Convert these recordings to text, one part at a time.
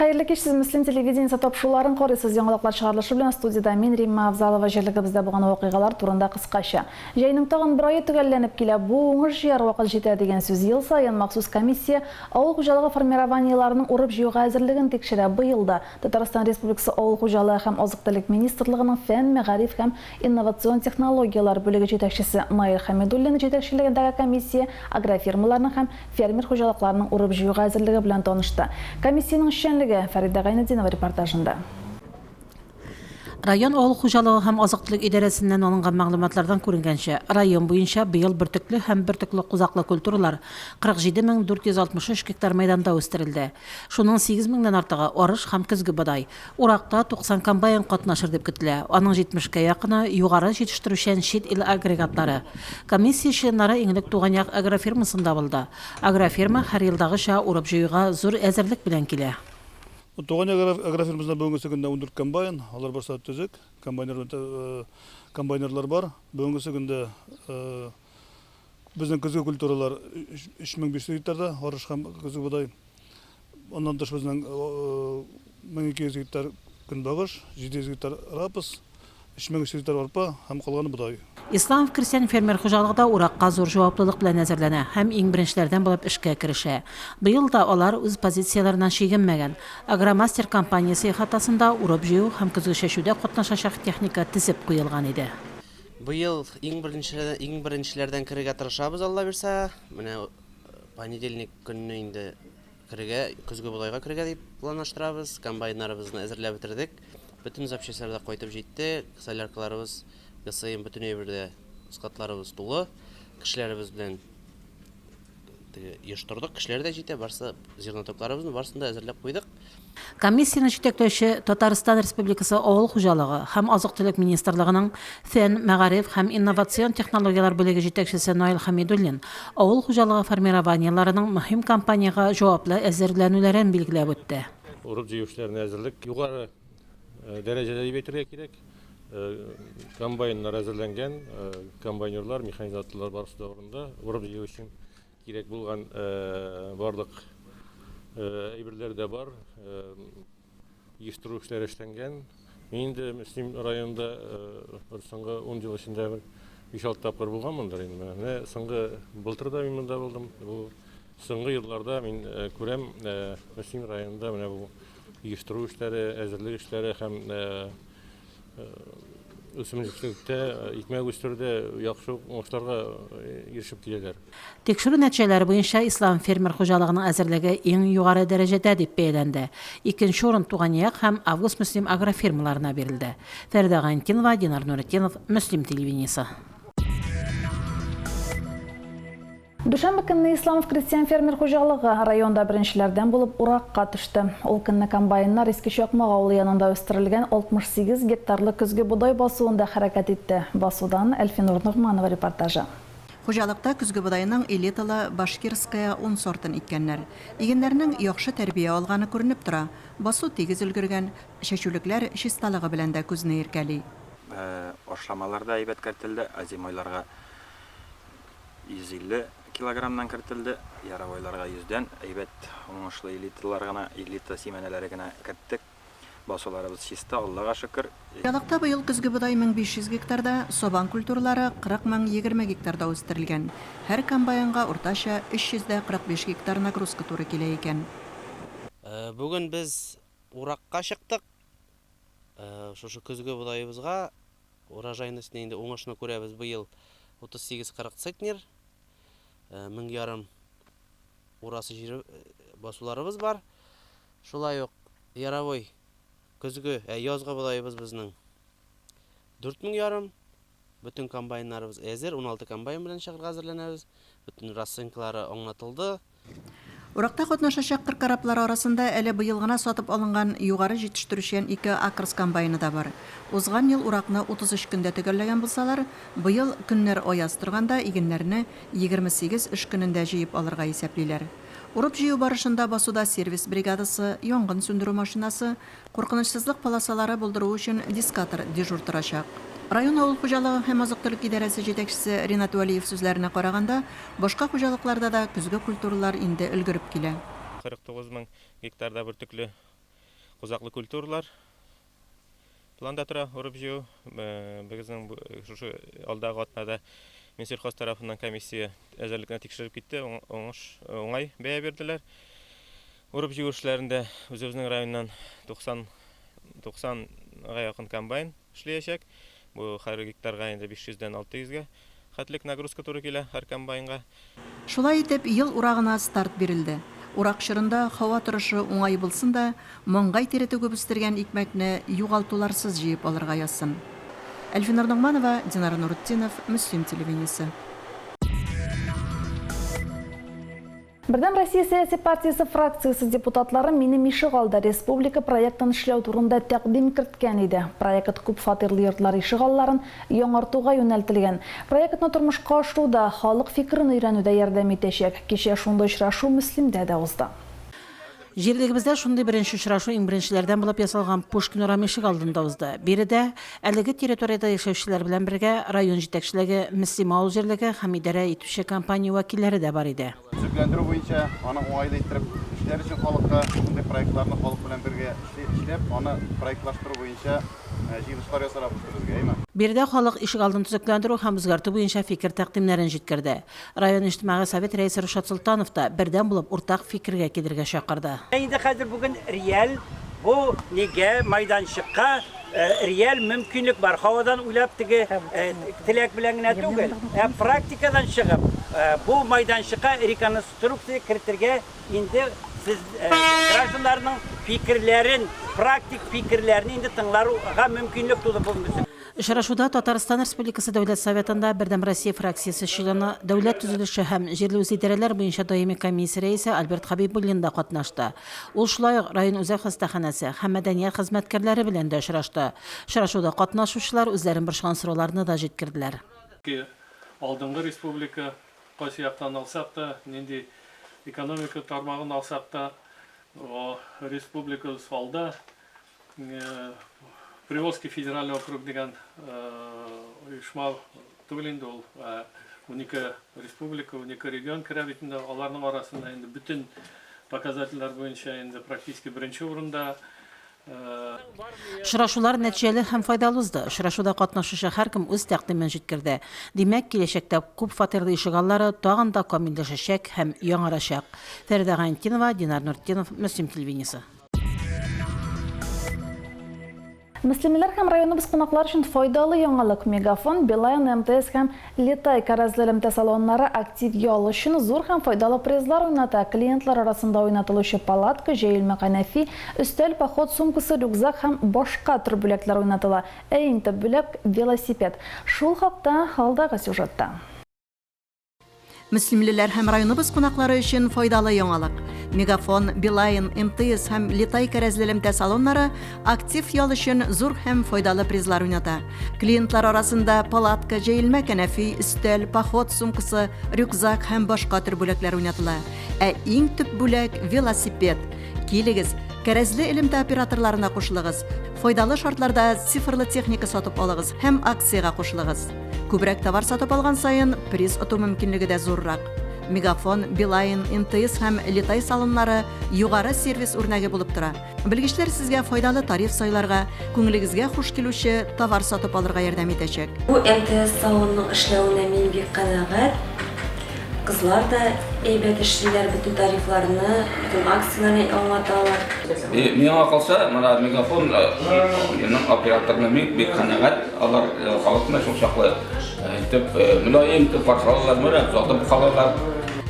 Hayırlı kеш, siz Müslim телевидениесі топшыларын қорысыз. Яңалықлар шығарылышы білен студияда мен Римма Авзалова жерлігі бізде болған оқиғалар турында қысқаша. Жайының тағын бір айы түгелленіп келе, бұл оңыр жер уақыт жетер деген сөз ел сайын мақсус комиссия ауыл қожалығы формированияларының ұрып жүйеға әзірлігін текшірі бұйылды. Татарстан Республикасы ауыл қожалығы һәм азық-түлік министрлігінің фән, мәғариф һәм инновацион технологиялар бөлігі жетекшісі Наиль Хамидуллин жетекшілігіндегі комиссия агрофирмаларының һәм фермер қожалықларының ұрып жүйеға әзірлігі білен танышты. Комиссияның Фарида Гайнадинова репортажында. Район ауыл қожалығы һәм азық-түлік идарәсеннән алынган мәгълүматлардан күренгәнчә, район буенча быел бөртекле һәм бөртекле кузаклы культуралар 47463 гектар мәйданда үстерелде. Шуның 8000дән артыгы арыш һәм көзге бодай. Уракта 90 комбайн катнашыр дип көтелә. Аның 70-кә якыны югары җитештерүчән чит ил агрегатлары. Комиссия членнары Иңлек туган як агрофирмасында булды. Агрофирма һәр елдагыча урып җыюга зур әзерлек белән килә. Туған агрофирмасында бүгінгі күнде 14 комбайн, алар бар саат төзек, комбайнерлар бар. Бүгінгі күнде біздің күзгі культуралар 3500 гектарда, арыш һәм күзгі бодай. Ондан тыш біздің 1200 гектар күнбагыш, 700 гектар рапс, 3300 гектар арпа һәм калганы бодай. Исламов крестьян фермер хуҗалыгында уракка зур җаваплылык белән әзерләнә һәм иң беренчеләрдән булып эшкә керешә. Быел да алар үз позицияләреннән шигенмәгән. Агромастер компаниясе хатасында урып җыю һәм көзге чәчүдә катнашачак техника тизеп куелган иде. Быел иң беренчеләрдән керергә тырышабыз, Алла бирсә. Менә понедельник көнне инде керергә, көзге бодайга керергә дип планлаштырабыз. Комбайннарыбызны әзерләп бетердек. Bütün запчастларда кайтып җитте. Соляркаларыбыз, ГСМ bütün әйбердә скатларыбыз тулы. Кешеләребез белән еш-тордык. Кешеләр дә җитә, барсы зернотокларыбызны барсын да әзерләп куйдык. Комиссияны җитәкләүче Татарстан Республикасы авыл хуҗалыгы һәм азык-түлек министрлыгының фән, мәгариф һәм инновацион технологиялар бүлеге җитәкчесе Наиль Хамидуллин авыл хуҗалыгы формированияларының мөһим кампанияга җаваплы әзерләнүләрен билгеләп үтте. Урып җыю эшләренә әзерлек югары дәрәҗәдә дип әйтергә кирәк. Комбайннар әзерләнгән, комбайнерлар, механизаторлар барысы да урында. Урып җыю өчен кирәк булган барлык әйберләр дә бар. Җитештерү эшләре эшләнгән. Мин инде Мөслим районында соңгы 10 ел эчендә 5-6 тапкыр булганмындыр инде. Менә соңгы былтыр да мин монда булдым. Бу соңгы елларда мин күрәм Мөслим районында менә бу җитештерү эшләре, әзерлек эшләре һәм үсемлекчелектә, икмәк үстерүдә яхшы уңышларга ирешеп киләләр. Тикшерү нәтиҗәләре буенча Ислам фермер хуҗалыгының әзерлеге иң югары дәрәҗәдә дип бәяләнде. Икенче урын Туган як һәм Август Мөслим агрофирмаларына бирелде. Фәридә Гайнтинова, Динар Нуретдинов, Мөслим телевидениесе. Дүшәмбе көнне Исламов крестьян фермер хуҗалыгы районда беренчеләрдән булып уракка төште. Ул көнне комбайннар Иске Чакмак авылы янында үстерелгән 68 гектарлы көзге бодай басуында хәрәкәт итте. Басудан Әлфинур Нугманова репортажы. Хуҗалыкта көзге бодайның элиталы Башкирская 10 сортын иккәннәр. Игеннәрнең яхшы тәрбия алганы күренеп тора. Басу тигез өлгергән, чәчүлекләр чисталыгы белән дә күзне иркәли. Ашламаларда әйбәт кертелде, азимайларга 150 килограммнан кертелде, яровойларга 100дән, әйбәт уңышлы элита симәнәләре генә кеттек. Басуларыбыз чиста, Аллага шөкер. Хуҗалыкта быел көзге бодай 1500 гектарда, собан культуралары 40 гектарда үстерелгән. Һәр комбайнга уртача 345 гектар нагрузка туры килә икән. Бүген без уракка чыктык. Шушы көзге бодайыбызга урожайностьны инде уңышны күрәбез быел 38-40 центнер. 1000 урасы җир басуларыбыз бар. Шулай ук яровой көзге, язгы бодайыбыз безнең 4500. Bütün комбайннарыбыз әзер, 16 комбайн белән чыгарга әзерләнәбез. Bütün расынкалары аңлатылды. Уракта катнашачак 40 караплар арасында әле быел гына сатып алынган югары җитештерүчән 2 акрс комбайны да бар. Узган ел уракны 33 көндә төгәлләгән булсалар, быел көннәр аяз торганда игеннәрне 28 эш көнендә җыеп алырга исәплиләр. Урып җыю барышында басуда сервис бригадасы, янгын сүндерү машинасы, куркынычсызлык полосалары булдыру өчен дискатор дежур торачак. Район авыл хуҗалыгы һәм азык-түлек идарәсе җитәкчесе Ринат Валиев сүзләренә караганда, башка хуҗалыкларда да көзге культуралар инде өлгереп килә. 49 000 гектарда бер төкле узаклы культуралар планда тора урып жуу. Бигиздин шушы алдагы атнада Минсельхоз тарафынан комиссия әзерлигине текшерип китте, оңай бәя бердилер. Урып жуу эшләрендә үзебезнең районнан 90га якын комбайн эшләячәк. Бу һәр гектарга инде 500-дән 600-га хәтлек нагрузка туры килә һәр комбайнга. Шулай итеп, ел урагына старт бирелде. Урак чорында һава торышы уңай булсын да, моңгай тире төгүп үстергән икмәкне югалтуларсыз җыеп алырга язсын. Әлфинар Ногманова, Динар Нурутдинов, Мөслим телевидениесе. Бердәм Россия сәяси партиясе фракциясе депутатлары минем ишек алда республика проектын эшләү турында тәкъдим керткән иде. Проект күп фатирлы йортлар ишек алларын яңартуга юнәлтелгән. Проектны тормышка ашыруда халык фикерен өйрәнүдә ярдәм итәчәк. Кичә шундый очрашу Мөслимдә дә узды. Җирлегебездә шундый беренче очрашу иң беренчеләрдән булып ясалган Пушкин урамы ишек алдында узды. Биредә әлеге территорияда яшәүчеләр белән бергә район җитәкчелеге, Мөслим авыл җирлеге һәм идарә итүче компания вәкилләре дә бар иде. Төзекләндерү буенча аны уңайлы иттереп эшләр өчен халыкка шундый проектларны халык белән бергә эшләп, аны проектлаштыру буенча җыелышлар ясарабыз безгә. Биредә халык ишек алдын төзекләндерү һәм үзгәртү буенча фикер тәкъдимнәрен җиткерде. Район иҗтимагый совет рәисе Рушад Солтанов та бердәм булып уртак фикергә килергә чакырды. Инде хәзер бүген реаль бу нигә майданчыкка реаль мөмкинлек бар. Һавадан уйлап теге теләк белән генә түгел, практикадан чыгып бу майданчыкка реконструкция кертергә инде сез гражданнарның фикерләрен, практик фикерләрен инде тыңларга мөмкинлек туды бу. Очрашуда Татарстан Республикасы Дәүләт Советында Бердәм Россия фракциясе члены, дәүләт төзелеше һәм җирле үзидарәләр буенча даими комиссия рәисе Альберт Хабибуллин да катнашты. Ул шулай ук район үзәк хастаханәсе һәм мәдәният хезмәткәрләре белән дә очрашты. Очрашуда катнашучылар үзләрен борчыган сорауларны да җиткерделәр. Алдынгы республика кайсы яктан алсак та, нинди экономика тармагын алсак та, республика салда Приволжский федеральный округ дигән оешма түгел инде ул 12 республика, 12 регион керә бит инде, аларның арасында инде бүтән показательләр буенча инде практически беренче урында. Очрашулар нәтиҗәле һәм файдалы узды. Очрашуда катнашучы һәркем үз тәкъдимен җиткерде. Димәк, киләчәктә күп фатирлы ишек аллары тагын да камилләшәчәк һәм яңарачак. Фәридә Гайнтинова, Динар Нуртдинов, Мөслим телевидениесе. Мөслимләр һәм районыбыз кунаклар өчен файдалы яңалык. Мегафон, Билайн, МТС һәм Литай кәрәзле салоннары актив ял өчен зур һәм файдалы призлар уйната. Клиентлар арасында уйнатылучы палатка, җәелмә кәнәфи, өстәл, поход сумкасы, рюкзак һәм башка төр бүләкләр уйнатыла. Иң төп бүләк велосипед. Шул хакта алдагы сюжетта. Мөслимлеләр һәм районыбыз кунаклары өчен файдалы яңалык. Мегафон, Билайн, МТС һәм Литай кәрәзле салоннары актив ял өчен зур һәм файдалы призлар уйната. Клиентлар арасында палатка, җәелмә кәнәфи, өстәл, поход сумкасы, рюкзак һәм башка төр бүләкләр уйнатыла. Иң төп бүләк велосипед. Килегез, кәрәзле элемтә операторларына кушылыгыз. Файдалы шартларда цифрлы техника сатып алыгыз һәм акцияга кушылыгыз. Күбрәк товар сатып алган сайын приз оту мөмкинлеге дә зуррак. Мегафон, Билайн, МТС һәм Литай салоннары югары сервис үрнәге булып тора. Белгечләр сезгә файдалы тариф сайларга, күңелегезгә хуш килүче товар сатып алырга ярдәм итәчәк. Бу МТС салонының эшләвенә мин бик канәгать. Кызлар да әйбәт эшлиләр, bütün тарифларны, bütün акцияларны аңлаталар. Миңа калса, мына Мегафон операторлары бик канәгать, алар халыкны шул чаклы итеп мөлаем итеп каршылаулар, озатып калалар.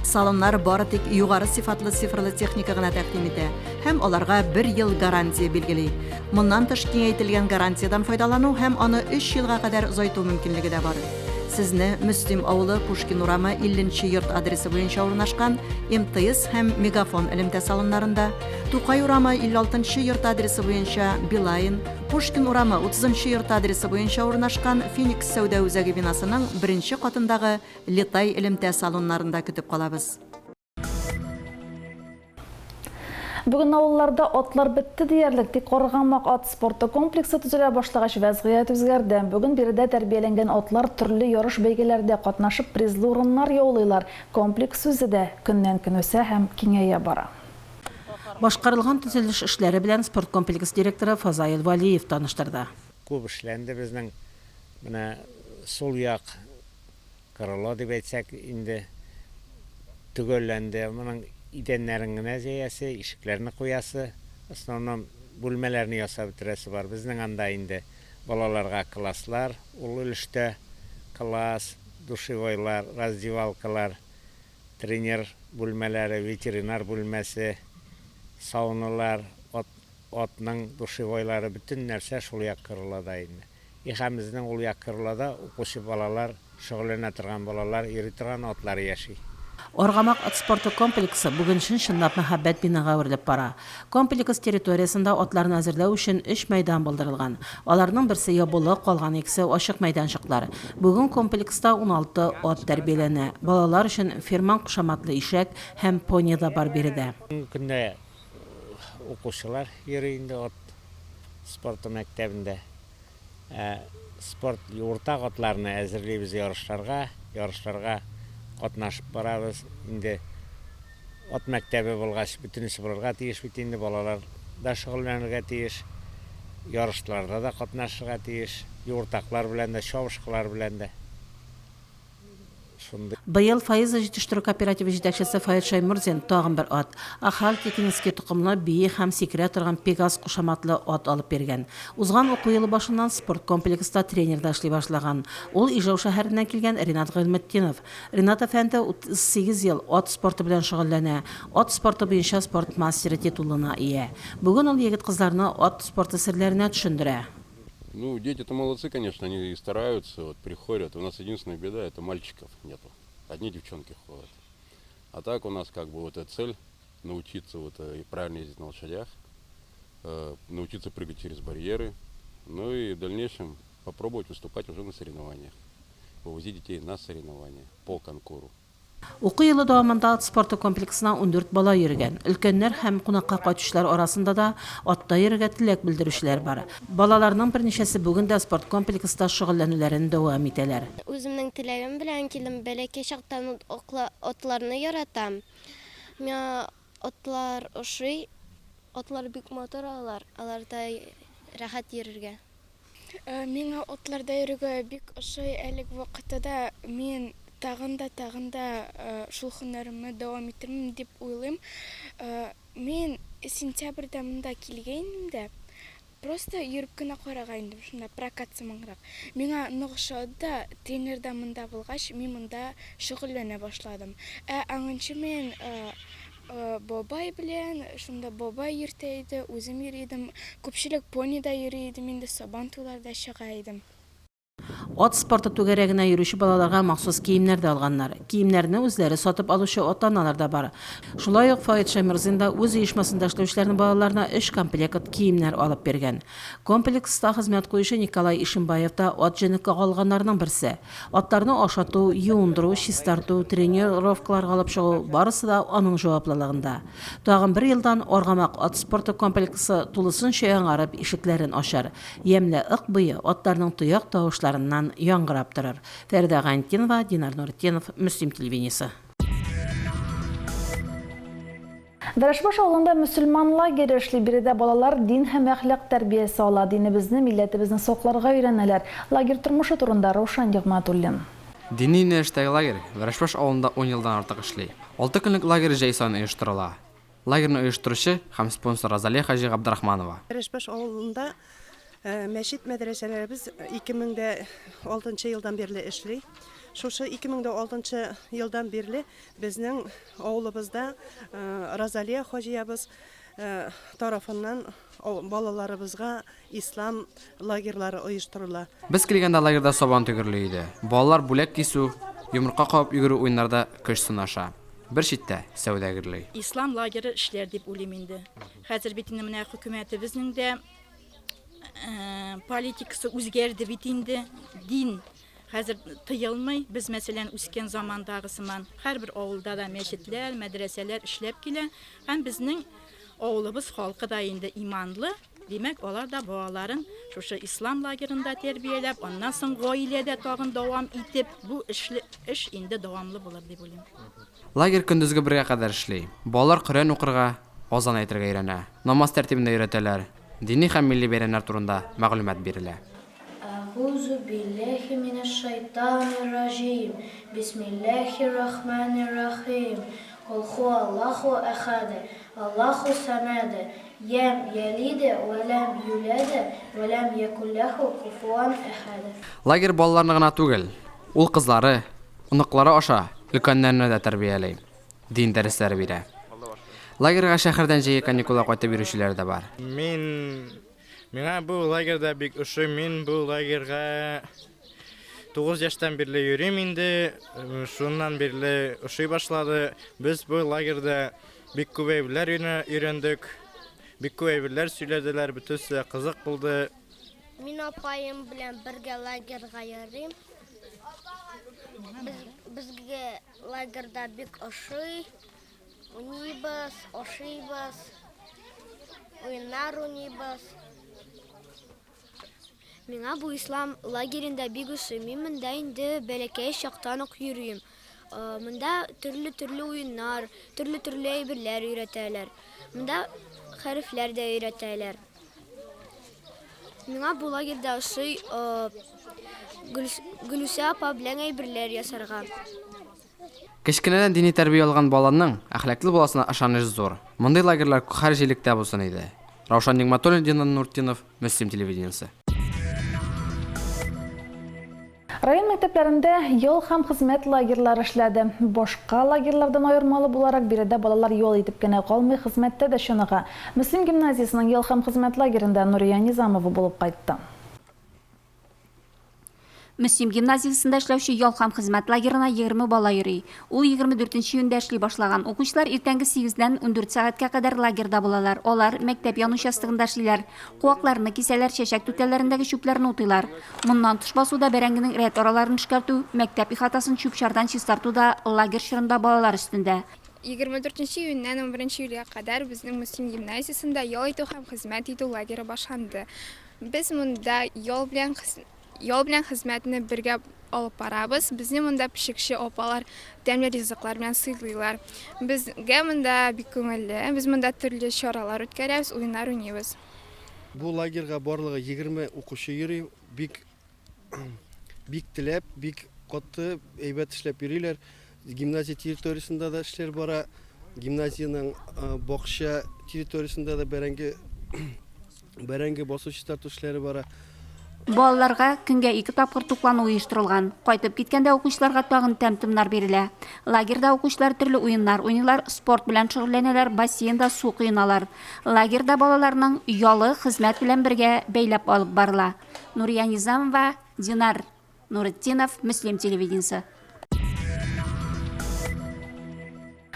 Салоннар бары тик югары сыйфатлы цифрлы техника гына тәкъдим итә һәм аларга 1 ел гарантия билгели. Моннан тыш киңәйтелгән гарантиядан файдалану һәм аны 3 елга кадәр озайту мөмкинлеге дә бар. Сезне Мөслим авылы Пушкин урамы 50-нче йорт адресы буенча урнашкан МТС һәм Мегафон элемтә салоннарында, Тукай урамы 56-нчы йорт адресы буенча Билайн, Пушкин урамы 30-нчы йорт адресы буенча урнашкан Феникс сәүдә үзәге бинасының 1-нче катындагы Литай элемтә салоннарында көтеп калабыз. Бүген авылларда атлар бетте диярлек, тик Карганмак ат спорты комплексы төзелә башлагач вазгыять үзгәрде. Бүген биредә тәрбияләнгән атлар төрле ярыш бәйгеләрдә катнашып призлы урыннар яулыйлар. Комплекс үзе дә көннән-көн үсә һәм киңәя бара. Башкарылган төзелеш эшләре белән спорт комплекс директоры Фазаил Валиев таныштырды. Күп эшләнде безнең менә сул як крыло дип әйтсәк инде төгәлләнде. Моның идәннәрен генә җәясе, ишекләрне куясы, основном бүлмәләрне ясап бетерәсе бар. Безнең анда инде балаларга класслар, ул өлештә класс, душевойлар, раздевалкалар, тренер бүлмәләре, ветеринар бүлмәсе, сауналар, атның душевойлары, bütün нәрсә шул як крылода инде. Һәммәбезнең ул як крылода укучы балалар, шөгыльләнә торган балалар, йөри торган атлар яши. Оргамак ат спорты комплексы бүген чынлап мәхәббәт бинага әверелеп бара. Комплекс территориясендә атларны әзерләү өчен 3 мәйдан булдырылган. Аларның берсе ябылы, калган икесе ачык мәйданчыклар. Бүген комплекста 16 ат тәрбияләнә. Балалар өчен ферман кушаматлы ишәк һәм пони да бар биредә. Көндә укучылар йөри инде ат спорты мәктәбендә. Спорт уртак атларны әзерлибез ярышларга катнашып барабыз. Инде ат мәктәбе булгач бүтүнесе булырга тиеш бит инде балалар да шөгыльләнергә тиеш. Ярышларда да катнашырга тиеш. Уртаклар белән дә, чабышкылар белән дә. Быел Фаиза җитештерү кооперативы җитәкчесе Фаид Шаймурзин тагын бер ат, Ахал Текинский тукымлы бии һәм сикерә торган Пегас кушаматлы ат алып бергән. Узган уку елы башыннан спорт комплекста тренерда эшли башлаган. Ул Ижау шәһәреннән килгән Ринат Гыйлметдинов. Ринат әфәнде 38 ел ат спорты белән шөгыльләнә. Ат спорты буенча спорт мастеры титулына ия. Бүген ул егет-кызларны ат спорты серләренә төшендерә. Ну, дети-то молодцы, конечно, они стараются, вот приходят. У нас единственная беда, это мальчиков нету. Одни девчонки ходят. А так у нас как бы вот эта цель научиться вот и правильно ездить на лошадях, научиться прыгать через барьеры, ну и в дальнейшем попробовать выступать уже на соревнованиях, вывозить детей на соревнования по конкуру. Уку елы дәвамында ат спорты комплексына 14 бала йөргән. Өлкәннәр һәм кунакка кайтучылар арасында да атта йөрергә теләк белдерүчеләр бар. Балаларның берничәсе бүген дә спорт комплекста шөгыльләнүләрен дәвам итәләр. Үземнең теләгем белән килдем, бәләкәй чактан атларны яратам. Миңа атлар ошый, атлар бик матур алар да рәхәт йөрергә. Миңа атларда йөрергә бик ошый, әлеге вакытта мин тагын да шул һөнәремне дәвам иттермим дип уйлыйм. Мин сентябрьдә монда килгәнмин дә, просто йөреп кенә карагайным, шунда прокат сыманрак. Миңа ныгышада тренерда монда булгач, мин монда шөгыльләнә башладым. Аңынчы мен бабай белән, шунда бабай йөртә иде, үзем йөридем, күпчелек понида йөри иде, инде сабантуларда чыга идем. Ат спорты түгәрәгенә йөрүче балаларга махсус киемнәр дә алганнар. Киемнәрне үзләре сатып алучы ата-аналар да бар. Шулай ук Фаид Шаймурзин да үз оешмасында эшләүчеләрнең балаларына 3 комплект киемнәр алып бергән. Комплекста хезмәт куючы Николай Ишимбаев та ат җенеккә алганнарның берсе. Аттарны ашату, юындыру, чистарту, тренировкаларга алып чыгу барысы да аның җаваплылыгында. Тагын бер елдан Оргамак ат спорты комплексы тулысынча яңарып ишекләрен ачар. Ямле ык буе аттарның тояк тавышларыннан яңгырап торыр. Фәридә Гантинова, Динар Нуртдинов, Мөслим телевидениесе. Дәрәшбаш авылында мөселман лагере эшли, биредә балалар дин һәм әхлак тәрбиясе ала, динебезне, милләтебезне сакларга өйрәнәләр. Лагерь тормышы турында Раушан Ягъматуллин. Дини юнәлештәге лагерь Дәрәшбаш авылында 10 елдан артык эшли. 6 көнлек лагерь җәй саны оештырыла. Лагерьне оештыручы һәм спонсор Азалия Хаҗи Габдрахманова. Дәрәшбаш авылында мәчет мәдрәсәләребез 2006 елдан бирле эшли. Шушы 2006 елдан бирле безнең авылыбызда Розалия Хаҗиябыз тарафыннан балаларыбызга ислам лагерьлары оештырыла. Без килгәндә лагерьда сабан төгерле иде. Балалар бүләк кисү, йомырка кабып йөгерү уеннарда көч сынаша. Бер читтә сәүдәгерләй. Ислам лагере эшләр дип уйлыйм инде. Хәзер бит инде менә хөкүмәтебезнең дә политикасы үзгәрде бит инде. Дин хәзер тыелмый. Без мәсәлән үскән замандагы сыман һәрбер авылда да мәчетләр, мәдрәсәләр эшләп килә. Һәм безнең авылыбыз халкы да инде иманлы. Димәк, алар да балаларын шушы ислам лагерында тәрбияләп, аннан соң гаиләдә тагын дәвам итеп, бу эш инде дәвамлы булыр дип уйлыйм. Лагерь көндезге 1-гә кадәр эшли. Балалар Коръән укырга, Азан әйтергә өйрәнә, намаз тәртибендә өйрәтәләр, дини һәм милли бәйрәмнәр турында мәгълүмат бирелә. أعوذ بالله من الشيطان الرجيم بسم الله الرحمن الرحيم قل هو الله أحد الله الصمد لم يلد ولم يولد ولم يكن له كفوا أحد. Лагерь балаларны гына түгел, ул кызлары, оныклары аша өлкәннәрне дә тәрбияләй, дин дәресләре бирә. Лагерьга шәһәрдән җәй каникулга кайтып йөрүчеләр дә бар. Миңа бу лагерьда бик ошый. Мин бу лагерьга 9 яшьтән бирле йөрим инде. Шуннан бирле ошый башлады. Без бу лагерьда бик күп әйберләр өйрәндек. Бик күп әйберләр сөйләделәр, бөтенсе кызык булды. Мин апайым белән бергә лагерьга йөрим. Безгә лагерьда бик ошый. Уйныйбыз, ошыйбыз. Уйнар уйныйбыз. Миңа бу ислам лагерендә бик ошый. Мин монда инде бәләкәй чактан ук йөрим. Монда төрле уеннар, төрле әйберләр өйрәтәләр. Монда хәрефләр дә өйрәтәләр. Миңа бу лагерьда ошый Гөлүсә апа белән әйберләр ясарга. Кечкенәдән дини тәрбия алган баланың әхлаклы буласына ышаныч зур. Мондый лагерьләр һәр җирлектә булсын иде. Раушан Нигъмәтуллин, Динан Нуртдинов, Мөслим телевидениесе. Район мәктәпләрендә ел һәм хезмәт лагерьлары эшләде. Башка лагерьлардан аермалы буларак биредә балалар ял итеп кенә калмый, хезмәттә дә чыныга. Мөслим гимназиясының ел һәм хезмәт лагерендә Нурия Низамова булып кайтты. Мөслим гимназиясында эшләүче ял һәм хезмәт лагерына 20 бала йөри. Ул 24 июньдә эшли башлаган. Укучылар иртәнге 8-дән 14 сәгатькә кадәр лагерда булалар. Алар мәктәп ян участогында эшлиләр. Куакларны кисәләр, чәчәк түтәлләрендәге чүпләрне утыйлар. Моннан тыш басуда бәрәңгенең рәт араларын эшкәртү, мәктәп ихатасын чүп-чардан чистартуда лагерь чорында балалар өстендә. 24 июньнән 11 июльгә кадәр безнең Мөслим гимназиясында ял итү һәм хезмәт итү лагере башланды. Без монда ял белән хезмәтне бергә алып барабыз. Безнең монда пешекче апалар тәмле ризыклар белән сыйлыйлар. Безгә монда бик күңелле. Без монда төрле чаралар үткәрәбез, уеннар уйныйбыз. Бу лагерьга барлыгы 20 укучы йөри. Бик теләп, бик каты әйбәт эшләп йөриләр. Гимназия территориясендә дә эшләр бара. Гимназияның бакча территориясендә дә бәрәңге басу чистарту эшләре бара. Балаларга көнгә 2 тапкыр туклану оештырылган. Кайтып киткәндә укучыларга тагын тәм-томнар бирелә. Лагерда укучылар төрле уеннар уйныйлар, спорт белән шөгыльләнәләр, бассейнда су коеналар. Лагерда балаларның ялы хезмәт белән бергә бәйләп алып барыла. Нурия Низамова, Динар Нуртдинов, Мөслим телевидениесе.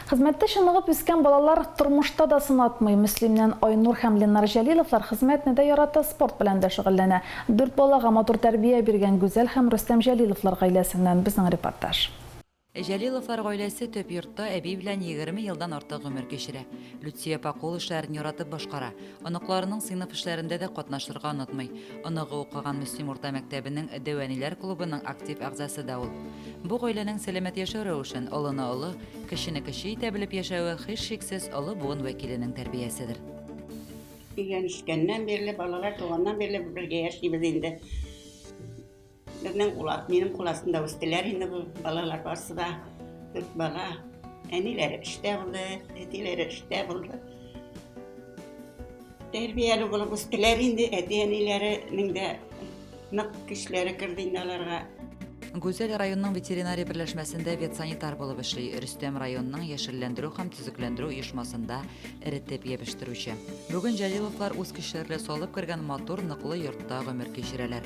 Хезмәттә чыныгып үскән балалар тормышта да сынатмый. Мөслимнән Айнур һәм Ленар Җәлиловлар хезмәтне дә ярата, спорт белән дә шөгыльләнә. 4 балага матур тәрбия биргән Гүзәл һәм Рөстәм Җәлиловлар гаиләсеннән безнең репортаж. Җәлиловлар гаиләсе төп йортта әби белән 20 елдан артык гомер кичерә. Люция кул эшләрен яратып башкара. Оныкларының сыйныф эшләрендә дә катнашырга онытмый. Оныгы укыган Мөслим урта мәктәбенең Дәвәниләр клубының актив әгъзасы да ул. Бу гаиләнең сәламәт яшәү өчен олыны олы, кешене кеше итә белеп яшәүе һичшиксез олы буын вәкиленең тәрбияседер. Өйләнешкәннән бирле балалар туганнан бирле бергә яшибез инде. Минем куласында үстеләр инде бу балалар барсы да 4 бала. Әниләре эштә булды, әтиләре эштә булды. Тәрбияле булып үстеләр инде, әти-әниләренең дә нык көчләре керде инде аларга. Гүзәл районның ветеринария берләшмәсендә ветсанитар булып эшли. Рөстәм районның яшелләндерү һәм төзекләндерү оешмасында эретеп ябештыручы. Бүген Җәлиловлар үз көчләренә салып кергән матур, ныклы йортта гомер кичерәләр.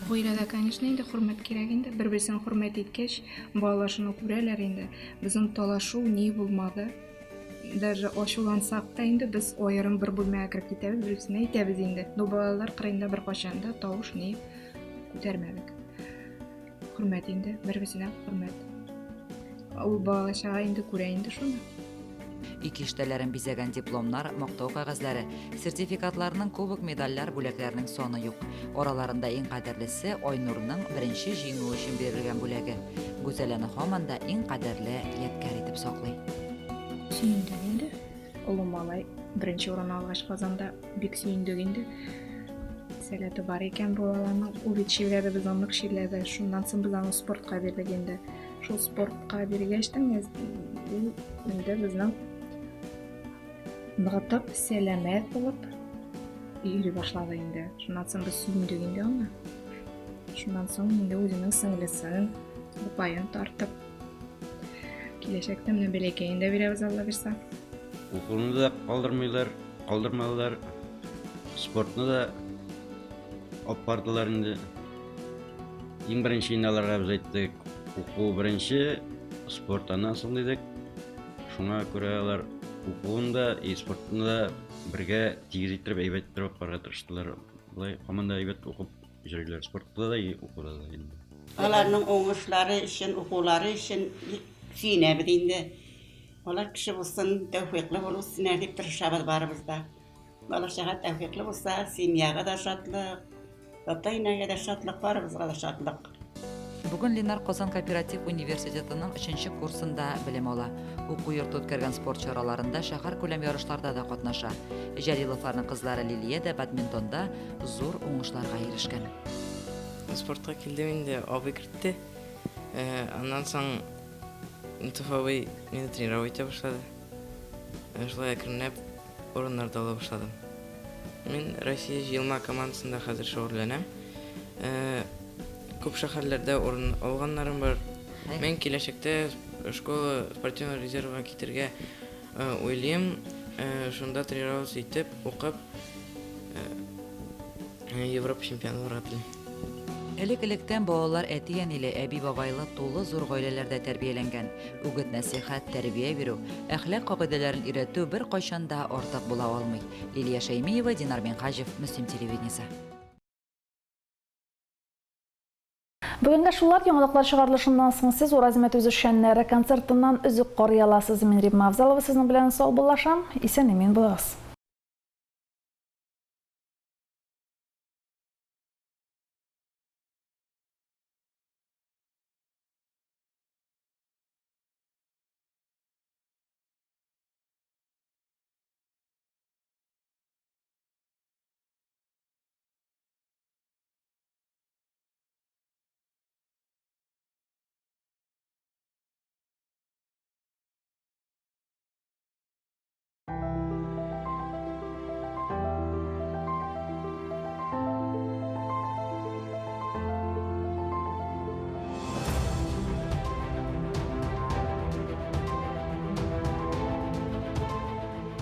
Гаиләдә, конечно, инде хөрмәт кирәк инде. Бер-берсен хөрмәт иткәч, балаларны күрәләр инде. Безнең талашу ни булмады. Даже ачулансак та инде без аерым бер бүлмәгә кереп китәбез, берсенә әйтәбез инде. Ну балалар кырында бер качан да тавыш ни күтәрмәдек. Хөрмәт инде, бер-берсенә хөрмәт. Ул балачага инде күрә инде шуны. Ике иштәләрен бизәгән дипломнар, мактау кәгазьләре, сертификатларның кубок медальләр бүләкләренең саны юк. Араларында иң кадерлесе Айнурның беренче җиңү өчен бирелгән бүләге. Гүзәләне һаман да иң кадерле ядкәр итеп саклый. Сөендем инде. улым малай беренче урын алгач Казанда бик сөйүндүк инде. Сәләте бар икән бу баланың. Ул бит ширләде, без аны ширләде. Шуннан соң без аны спортка бирдек инде. Шул спортка биргәчтен инде безнең ныгытып, сәламәт булып йөри башлады инде. Шуннан соң без сөйүндүк инде аны. Шуннан соң инде үзенең сеңлесен, бупайын тартып, киләчәктә менә бәләкәен дә бирәбез, Алла бирсә. Укуны да калдырмадылар, спортны да алып бардылар инде. Иң беренче аларга без әйттек, уку беренче, спорт аннан соң дидек. Шуңа күрә алар укуын да, спортны да бергә тигез иттереп, әйбәт иттереп барырга тырыштылар. Булай команда әйбәт укып жүргәләр, спортта да, укуда да инде. Аларның уңышлары өчен, укулары өчен сөйнәбез инде. Алар кеше булсын, тәүфыйклы булсын дип тырышабыз барыбыз да. Балачага тәүфыйклы булса, семьяга да шатлык, ата-энәгә дә шатлык, барыбызга да шатлык. Бүген Ленар Казан кооператив университетының 3-нче курсында белем ала. Уку йорты үткәргән спорт чараларында шәһәр күләм ярышларда да катнаша. Җәлиловларның кызлары Лилия да бадминтонда зур уңышларга ирешкән. Спортка килдем инде, абый кертте. Аннан соң Мустафа мені тренировать ете башлады. Шулай әкренләп урыннарда ала башладым. Мен Россия җыелма командасында хәзер шөгыльләнәм. Күп шәһәрләрдә урын алганнарым бар. Мен киләчәктә школа спортивный резервга китергә уйлыйм. Шунда тренировать итеп, укып Европа чемпионы булырга телим. Элек-электән балалар әти-әниле, әби-бабайлы тулы зур гаиләләрдә тәрбияләнгән. Үгет нәсихәт, тәрбия бирү, әхлак кагыйдәләрен өйрәтү бер кайчан да артык була алмый. Лилия Шәймиева, Динар Менхаҗев, Мөслим телевидениесе. Бүгенге шулар яңалыклар чыгарылышыннан соң сез Уразимәт үзешчәннәре концертыннан үзек карый аласыз. Мин Римма Авзалова сезнең белән сау булашам. Исән-имин булыгыз.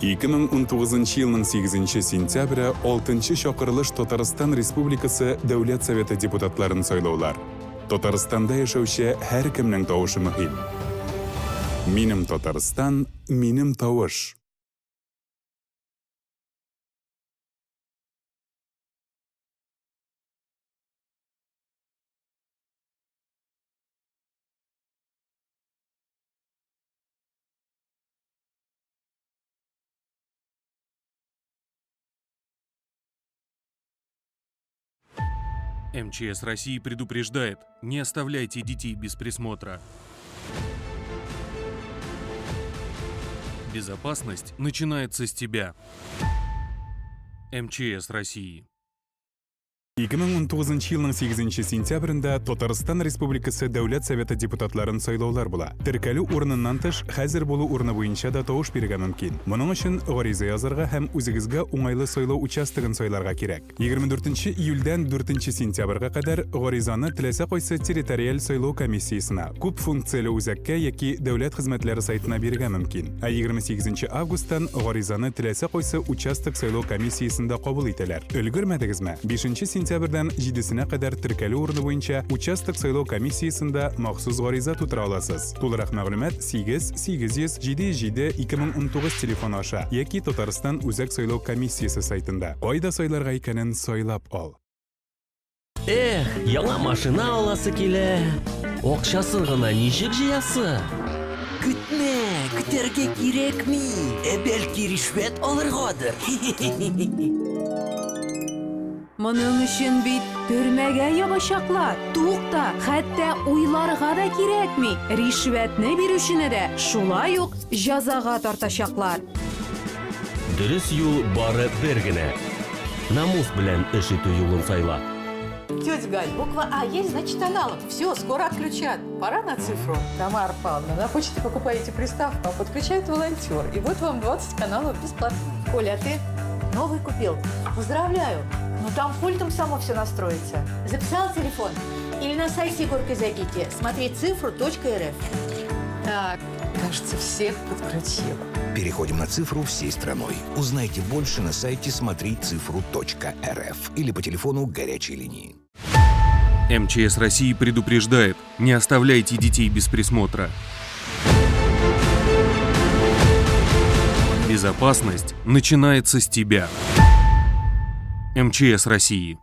Икенең 19 елның 8 сентября 6 чакырылыш Татарстан Республикасы Дәүләт Советы депутатларын сайлаулар. Татарстанда яшәүче һәр кемнең тавышы мөһим. Минем Татарстан, минем тавыш. МЧС России предупреждает: не оставляйте детей без присмотра. Безопасность начинается с тебя. МЧС России. 2019 елның 8 сентябрендә Татарстан Республикасы Дәүләт Советы депутатларын сайлаулар була. Теркәлү урыныннан тыш хәзер булу урыны буенча да тавыш бирергә мөмкин. Моның өчен гариза язарга һәм үзегезгә уңайлы сайлау участогын сайларга кирәк. 24 июльдән 4 сентябрьгә кадәр гаризаны теләсә кайсы территориаль сайлау комиссиясына, күп функцияле үзәккә яки дәүләт хезмәтләре сайтына бирергә мөмкин. 28 августтан гаризаны теләсә кайсы участок сайлау комиссиясында кабул итәләр. Өлгермәдегезме? 5 сентябрьдән 7-сенә кадәр теркәлү урыны буенча участок сайлау комиссиясында махсус гариза тутыра аласыз. Тулырак мәгълүмат 8-800-77-2019 телефон аша яки Татарстан үзәк сайлау комиссиясе сайтында. Кайда сайларга икәнен сайлап ал. Яңа машина аласы килә. Акчасын гына ничек җыясы? Көтмә, көтәргә кирәкми. Бәлки ришвәт алыргадыр. Моның өчен бит төрмәгә ябачаклар. Тукта, хәтта уйларга да кирәкми. Ришвәтне бирүчене дә шулай ук җәзага тартачаклар. Дөрес юл бары бер генә. Намус белән эш итү юлын сайла. Тетя Галь, буква А есть, значит аналог. Все, скоро отключат. Пора на цифру. Тамара Павловна, на почте покупаете приставку, а подключает волонтер. И вот вам 20 каналов бесплатно. Коля, а ты новый купил? Поздравляю. Ну там пультом само все настроится. Записал телефон? Или на сайте Егорки зайдите. Смотри цифру.рф. Так, кажется, всех подключила. Переходим на цифру всей страной. Узнайте больше на сайте смотрицифру.рф или по телефону горячей линии. МЧС России предупреждает: не оставляйте детей без присмотра. Безопасность начинается с тебя. МЧС России.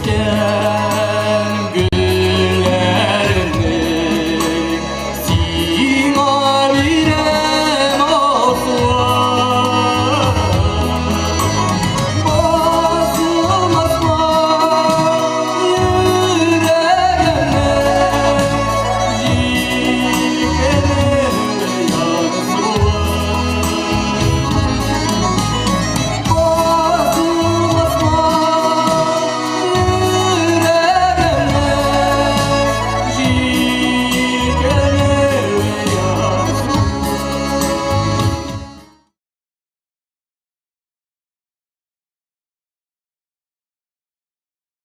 Yeah.